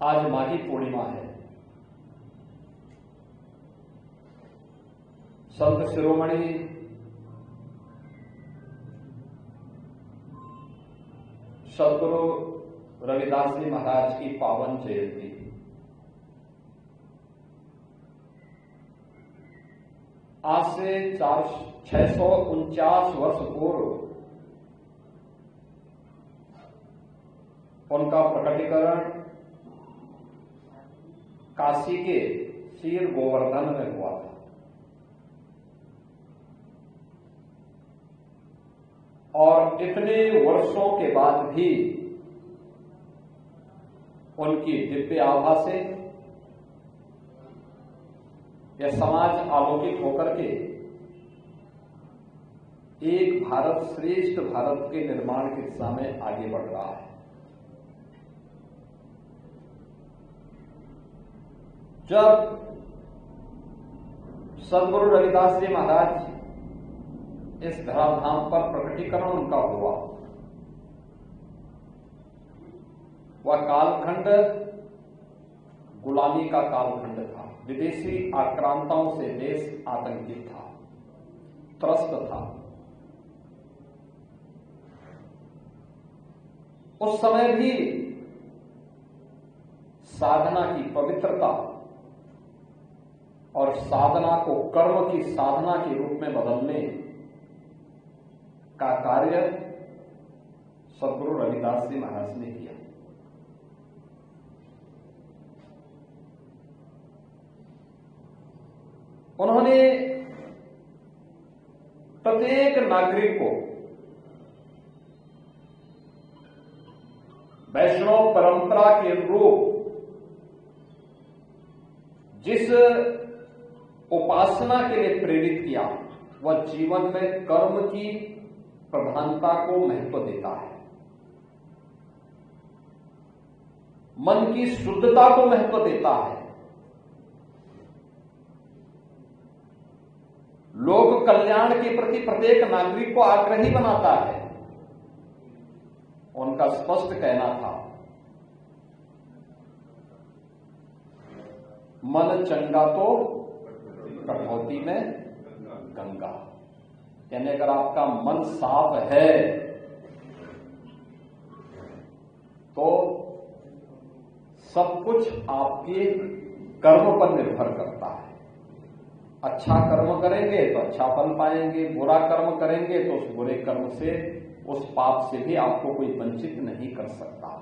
आज माघी पूर्णिमा है। संत शिरोमणि सदगुरु रविदास जी महाराज की पावन जयंती। आज से 649 वर्ष पूर्व उनका प्रकटीकरण काशी के शीर गोवर्धन में हुआ था। और इतने वर्षों के बाद भी उनकी दिव्य आभा से यह समाज आलोकित होकर के एक भारत श्रेष्ठ भारत के निर्माण की दिशा में आगे बढ़ रहा है। जब सदगुरु रविदास जी महाराज इस धराधाम पर प्रकटीकरण उनका हुआ, वह कालखंड गुलामी का कालखंड था। विदेशी आक्रांताओं से देश आतंकित था, त्रस्त था। उस समय भी साधना की पवित्रता और साधना को कर्म की साधना के रूप में बदलने का कार्य सदगुरु रविदास जी महाराज ने किया। उन्होंने प्रत्येक नागरिक को वैष्णव परंपरा के अनुरूप जिस उपासना के लिए प्रेरित किया, वह जीवन में कर्म की प्रधानता को महत्व देता है, मन की शुद्धता को महत्व देता है, लोक कल्याण के प्रति प्रत्येक नागरिक को आग्रही बनाता है। उनका स्पष्ट कहना था, मन चंगा तो कठौती में गंगा। यानी अगर आपका मन साफ है तो सब कुछ आपके कर्म पर निर्भर करता है। अच्छा कर्म करेंगे तो अच्छा फल पाएंगे, बुरा कर्म करेंगे तो उस बुरे कर्म से, उस पाप से भी आपको कोई वंचित नहीं कर सकता।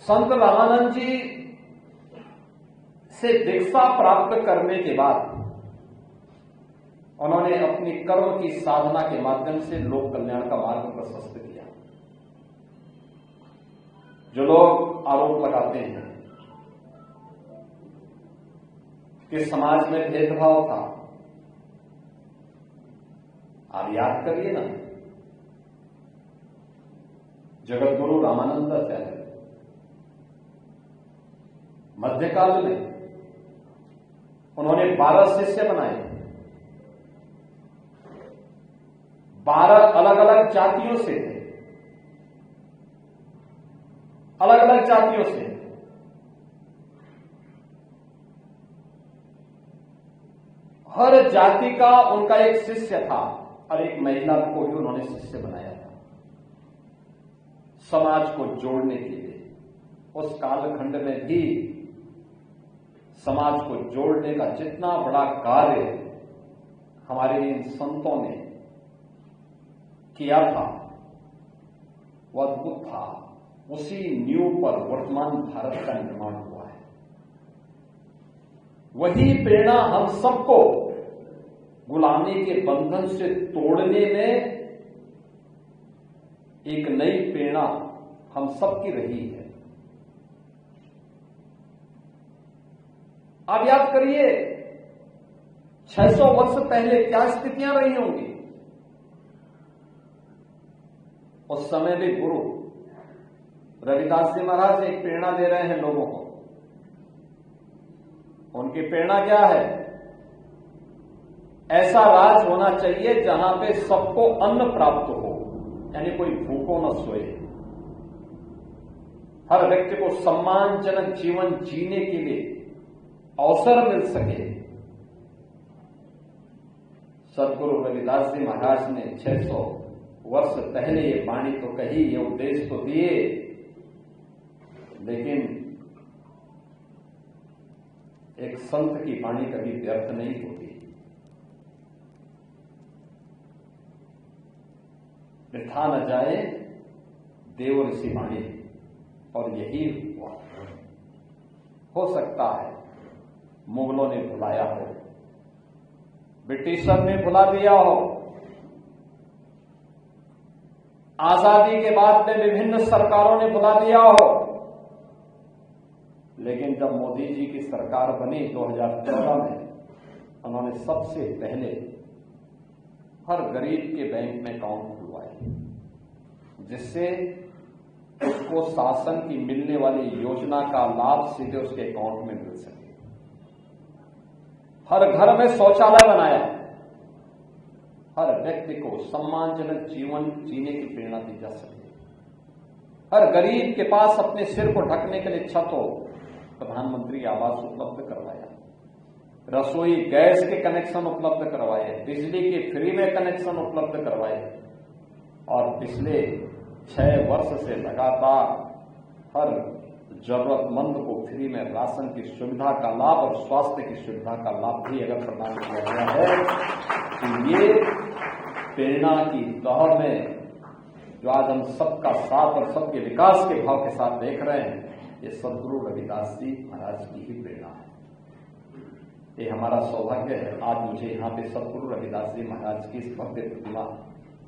संत रामानंद जी से दीक्षा प्राप्त करने के बाद उन्होंने अपनी कर्म की साधना के माध्यम से लोक कल्याण का मार्ग प्रशस्त किया। जो लोग आरोप लगाते हैं कि समाज में भेदभाव था, आप याद करिए ना, जगतगुरु रामानंदाचार्य मध्यकाल में उन्होंने 12 शिष्य बनाए। 12 अलग अलग जातियों से थे, अलग अलग जातियों से। हर जाति का उनका एक शिष्य था और एक महिला को भी उन्होंने शिष्य बनाया था, समाज को जोड़ने के लिए। उस कालखंड में भी समाज को जोड़ने का जितना बड़ा कार्य हमारे इन संतों ने किया था, वह अद्भुत था। उसी नींव पर वर्तमान भारत का निर्माण हुआ है। वही प्रेरणा हम सबको गुलामी के बंधन से तोड़ने में एक नई प्रेरणा हम सबकी रही है। आप याद करिए 600 वर्ष पहले क्या स्थितियां रही होंगी। उस समय भी गुरु रविदास जी महाराज एक प्रेरणा दे रहे हैं लोगों को। उनकी प्रेरणा क्या है? ऐसा राज होना चाहिए जहां पे सबको अन्न प्राप्त हो, यानी कोई भूखों न सोए, हर व्यक्ति को सम्मानजनक जीवन जीने के लिए अवसर मिल सके। सदगुरु रविदास जी महाराज ने 600 वर्ष पहले ये वाणी तो कही, ये उपदेश तो दिए, लेकिन एक संत की वाणी कभी व्यर्थ नहीं होती, वृथा न जाए देव ऋषि वाणी। और यही हुआ। हो सकता है मुगलों ने भुलाया हो, ब्रिटिशर ने भुला दिया हो, आजादी के बाद में विभिन्न सरकारों ने भुला दिया हो, लेकिन जब मोदी जी की सरकार बनी 2014 में, उन्होंने सबसे पहले हर गरीब के बैंक में अकाउंट खुलवाए, जिससे उसको शासन की मिलने वाली योजना का लाभ सीधे उसके अकाउंट में मिल सके। हर घर में शौचालय बनाया, हर व्यक्ति को सम्मानजनक जीवन जीने की प्रेरणा दी जा सके, हर गरीब के पास अपने सिर को ढकने के लिए छत हो, प्रधानमंत्री आवास उपलब्ध करवाया, रसोई गैस के कनेक्शन उपलब्ध करवाए, बिजली के फ्री में कनेक्शन उपलब्ध करवाए, और पिछले 6 वर्ष से लगातार हर जरूरतमंद को फ्री में राशन की सुविधा का लाभ और स्वास्थ्य की सुविधा का लाभ भी अगर प्रदान किया गया है, तो ये प्रेरणा की दौड़ में जो आज हम सबका साथ और सबके विकास के भाव के साथ देख रहे हैं, ये सदगुरु रविदास जी महाराज की ही प्रेरणा है। ये हमारा सौभाग्य है आज मुझे यहाँ पे सदगुरु रविदास जी महाराज की इस भव्य प्रतिमा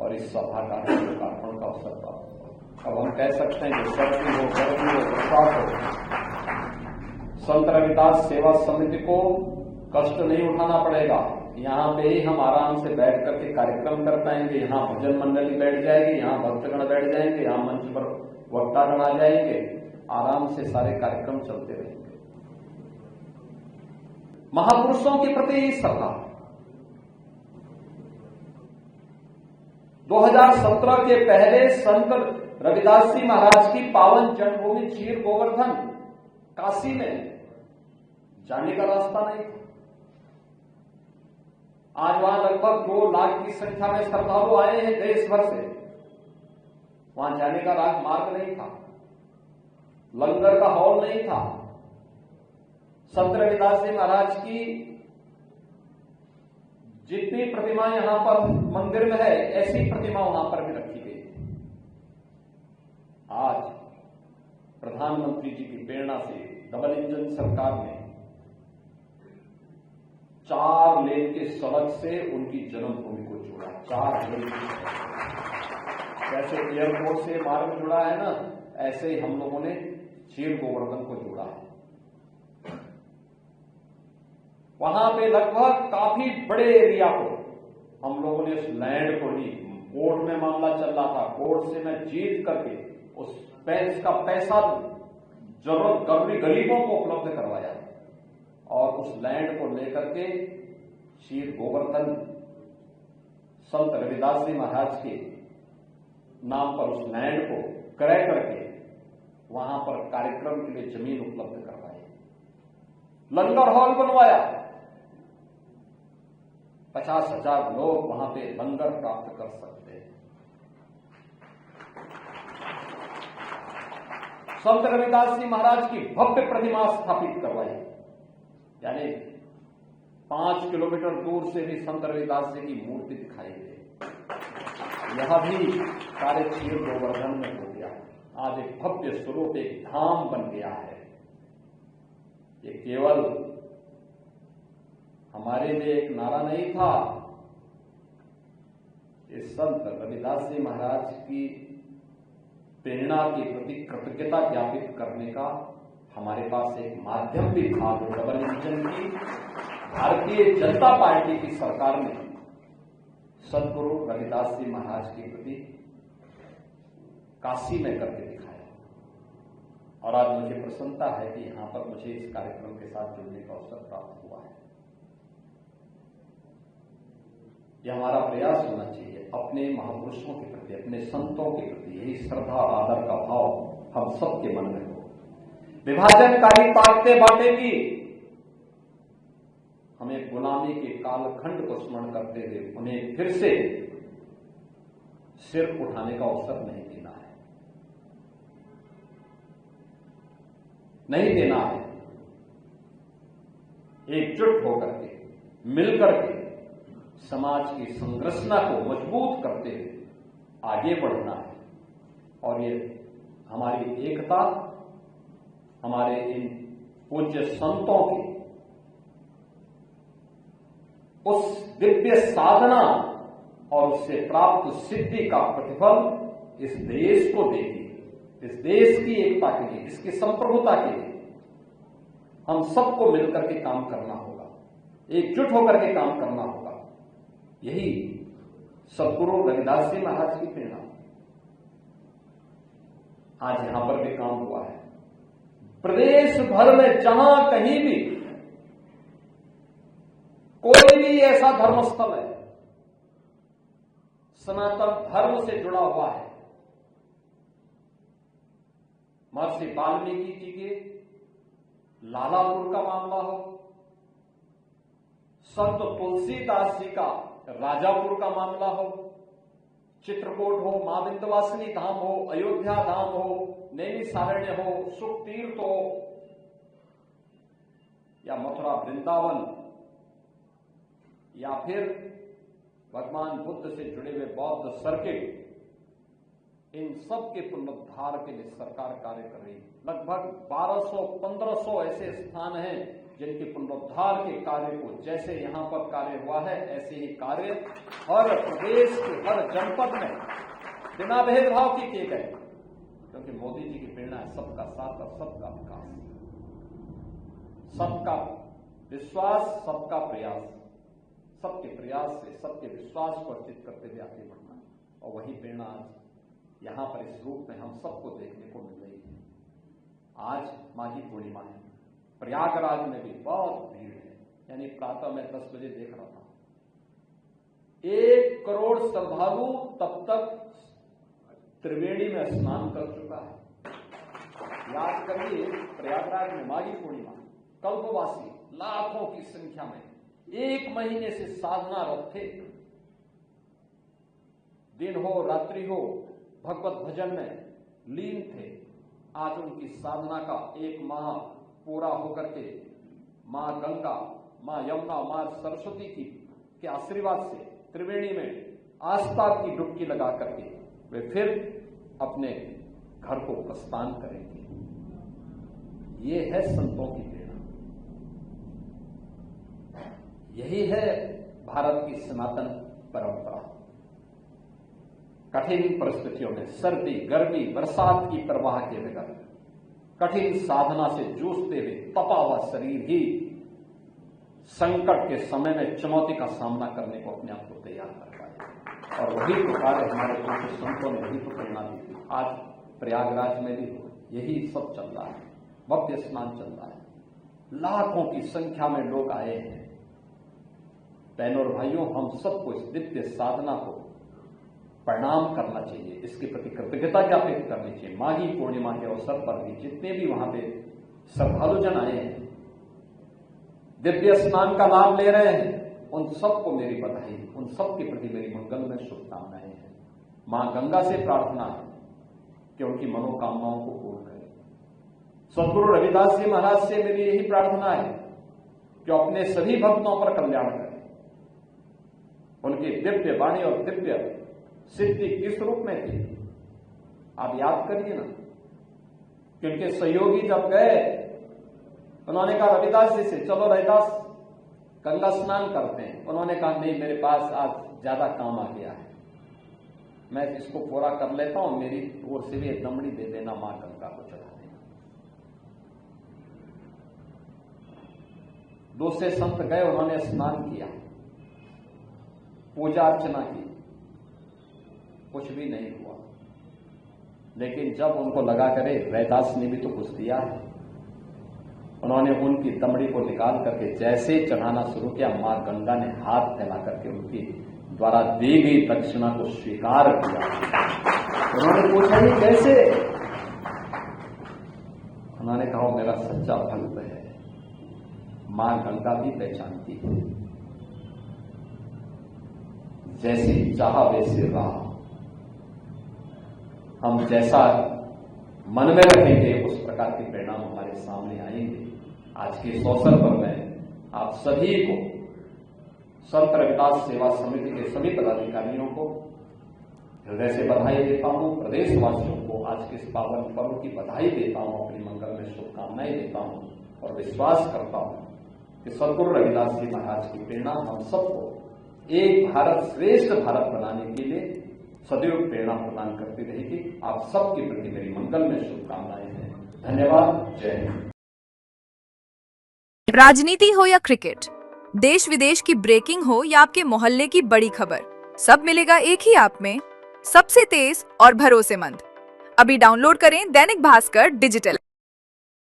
और इस सभा का लोकार्पण का अवसर प्राप्त हो। अब हम कह सकते हैं कि सर्दी हो, गर्मी हो, बरसात हो, संत रविदास सेवा समिति को कष्ट नहीं उठाना पड़ेगा। यहाँ पे ही हम आराम से बैठ करके कार्यक्रम कर पाएंगे, यहाँ भजन मंडली बैठ जाएगी, यहाँ भक्तगण बैठ जाएंगे, यहाँ मंच पर वक्तागण आ जाएंगे, आराम से सारे कार्यक्रम चलते रहेंगे। महापुरुषों के प्रति ही श्रद्धा। 2017 के पहले संत रविदास जी महाराज की पावन जन्मभूमि चीर गोवर्धन काशी में जाने का रास्ता नहीं था। आज वहां लगभग 2 लाख की संख्या में श्रद्धालु आए हैं देश भर से। वहां जाने का मार्ग नहीं था, लंगर का हॉल नहीं था। संत रविदास जी महाराज की जितनी प्रतिमा यहां पर मंदिर में है, ऐसी प्रतिमा वहां पर भी रखी गई थी। आज प्रधानमंत्री जी की प्रेरणा से डबल इंजन सरकार ने 4 लेन के सड़क से उनकी जन्मभूमि को जोड़ा। 4 लेन की सड़क, जैसे एयरपोर्ट से मार्ग जुड़ा है ना, ऐसे ही हम लोगों ने चीर गोवर्धन को जोड़ा है। वहां पे लगभग काफी बड़े एरिया को हम लोगों ने उस लैंड को ली। कोर्ट में मामला चल रहा था, कोर्ट से मैं जीत करके उसका पैसा जरूरत गरीबों को उपलब्ध करवाया और उस लैंड को लेकर के चीर गोवर्धन संत रविदास जी महाराज के नाम पर उस लैंड को क्रय करके वहां पर कार्यक्रम के लिए जमीन उपलब्ध करवाई, लंगर हॉल बनवाया। 50,000 लोग वहां पे लंगर प्राप्त कर सकते हैं। संत रविदास जी महाराज की भव्य प्रतिमा स्थापित करवाई, यानी 5 किलोमीटर दूर से भी संत रविदास जी की मूर्ति दिखाई दे। यह भी कार्य चीर गोवर्धन में हो गया। आज एक भव्य स्वरूप, एक धाम बन गया है। ये केवल हमारे लिए एक नारा नहीं था, इस संत रविदास जी महाराज की प्रेरणा के प्रति कृतज्ञता ज्ञापित करने का हमारे पास एक माध्यम भी था। डबल इंजन की भारतीय जनता पार्टी की सरकार ने सदगुरु रविदास जी महाराज के प्रति काशी में करके दिखाया, और आज मुझे प्रसन्नता है कि यहां पर मुझे इस कार्यक्रम के साथ जुड़ने का अवसर प्राप्त हुआ है। यह हमारा प्रयास होना चाहिए अपने महापुरुषों के प्रति, अपने संतों के प्रति। यही श्रद्धा और आदर का भाव हम सबके मन में हो। विभाजनकारी ताकतें बांटेगी, हमें गुलामी के कालखंड को स्मरण करते हुए उन्हें फिर से सिर उठाने का अवसर नहीं देना है, नहीं देना है। एकजुट होकर के, मिलकर के समाज की संरचना को मजबूत करते हुए आगे बढ़ना है। और ये हमारी एकता, हमारे इन पूज्य संतों की उस दिव्य साधना और उससे प्राप्त सिद्धि का प्रतिफल इस देश को देगी। इस देश की एकता के लिए, इसकी संप्रभुता के लिए हम सबको मिलकर के काम करना होगा, एकजुट होकर के काम करना होगा। यही सद्गुरु रविदास जी महाराज की प्रेरणा आज यहां पर भी काम हुआ है। प्रदेश भर में जहां कहीं भी कोई भी ऐसा धर्मस्थल है सनातन धर्म से जुड़ा हुआ है, महर्षि वाल्मीकि जी के लालापुर का मामला हो, संत तुलसीदास जी का राजापुर का मामला हो, चित्रकूट हो, मां विंध्यवासिनी धाम हो, अयोध्या धाम हो, नैमिषारण्य हो, सुख तीर्थ हो, या मथुरा वृंदावन, या फिर भगवान बुद्ध से जुड़े हुए बौद्ध सर्किट, इन सब के पुनरुद्धार के लिए सरकार कार्य कर रही है। लगभग 1200-1500 ऐसे स्थान हैं जिनके पुनरुद्धार के कार्य को, जैसे यहां पर कार्य हुआ है, ऐसे ही कार्य हर प्रदेश के हर जनपद में बिना भेदभाव के किए गए। क्योंकि मोदी जी की प्रेरणा है सबका साथ और सबका विकास, सबका विश्वास, सबका प्रयास, सबके प्रयास से सबके विश्वास को अर्जित करते हुए आगे बढ़ना। और वही प्रेरणा आज यहां पर इस रूप में हम सबको देखने को मिल रही है। आज माघी पूर्णिमा है, प्रयागराज में भी बहुत भीड़ है। यानी प्रातः मैं 10 बजे देख रहा था 1 करोड़ श्रद्धालु तब तक त्रिवेणी में स्नान कर चुका है। याद करिए, प्रयागराज में माघी पूर्णिमा, कल्पवासी लाखों की संख्या में 1 महीने से साधनारत थे। दिन हो रात्रि हो भगवत भजन में लीन थे। आज उनकी साधना का 1 माह पूरा होकर के मां गंगा, मां यमुना, मां सरस्वती के आशीर्वाद से त्रिवेणी में आस्था की डुबकी लगा करके वे फिर अपने घर को प्रस्थान करेंगे। ये है संतों की प्रेरणा, यही है भारत की सनातन परंपरा। कठिन परिस्थितियों में सर्दी, गर्मी, बरसात की परवाह के बगैर कठिन साधना से जूझते हुए तपा हुआ शरीर ही संकट के समय में चुनौती का सामना करने को अपने आप को तैयार कर पाए। और वही तो कार्य हमारे पूज्य संतों ने वही तो प्रेरणा दी थी। आज प्रयागराज में भी यही सब चल रहा है, भव्य स्नान चल रहा है, लाखों की संख्या में लोग आए हैं। बहनों और भाइयों, हम सबको इस दिव्य साधना को प्रणाम करना चाहिए, इसके प्रति कृतज्ञता ज्ञापित करनी चाहिए। माघी पूर्णिमा के अवसर पर भी जितने भी वहां पे श्रद्धालुजन आए हैं, दिव्य स्नान का लाभ ले रहे हैं, उन सबको मेरी बधाई, उन सबके प्रति मेरी मंगल में शुभकामनाएं हैं। मां गंगा से प्रार्थना है कि उनकी मनोकामनाओं को पूर्ण करे। सद्गुरु रविदास जी महाराज से मेरी यही प्रार्थना है कि अपने सभी भक्तों पर कल्याण करें। उनकी दिव्य वाणी और दिव्य सिद्धि किस रूप में थी आप याद करिए ना। कि उनके सहयोगी जब गए, उन्होंने कहा रविदास जी से, चलो रविदास गंगा स्नान करते हैं। उन्होंने कहा नहीं, मेरे पास आज ज्यादा काम आ गया है, मैं इसको पूरा कर लेता हूं, मेरी ओर से भी एक दमड़ी दे देना, मां गंगा को चढ़ा देना। दूसरे संत गए, उन्होंने स्नान किया, पूजा अर्चना की, कुछ भी नहीं हुआ। लेकिन जब उनको लगा करे रैदास ने भी तो कुछ दिया है, उन्होंने उनकी दमड़ी को निकाल करके जैसे चढ़ाना शुरू किया, मां गंगा ने हाथ फैला करके उनकी द्वारा दी गई दक्षिणा को स्वीकार किया। उन्होंने पूछा ये कैसे? उन्होंने कहा मेरा सच्चा भक्त है, मां गंगा भी पहचानती है, जैसे चाहा वैसे रहा। हम जैसा मन में रखेंगे उस प्रकार के परिणाम हमारे सामने आएंगे। आज के इस अवसर पर मैं आप सभी को संत रविदास सेवा समिति के सभी पदाधिकारियों को हृदय से बधाई देता हूं। प्रदेशवासियों को आज के इस पावन पर्व की बधाई देता हूं, अपनी मंगल में शुभकामनाएं देता हूं और विश्वास करता हूं कि सद्गुरु रविदास जी महाराज की प्रेरणा हम सबको एक भारत श्रेष्ठ भारत बनाने के लिए सदैव प्रेरणा प्रदान करती रहेगी। आप सबके प्रति मेरी मंगल में शुभकामनाएं हैं। धन्यवाद। जय हिंद। राजनीति हो या क्रिकेट, देश विदेश की ब्रेकिंग हो या आपके मोहल्ले की बड़ी खबर, सब मिलेगा एक ही ऐप में, सबसे तेज और भरोसेमंद। अभी डाउनलोड करें दैनिक भास्कर डिजिटल।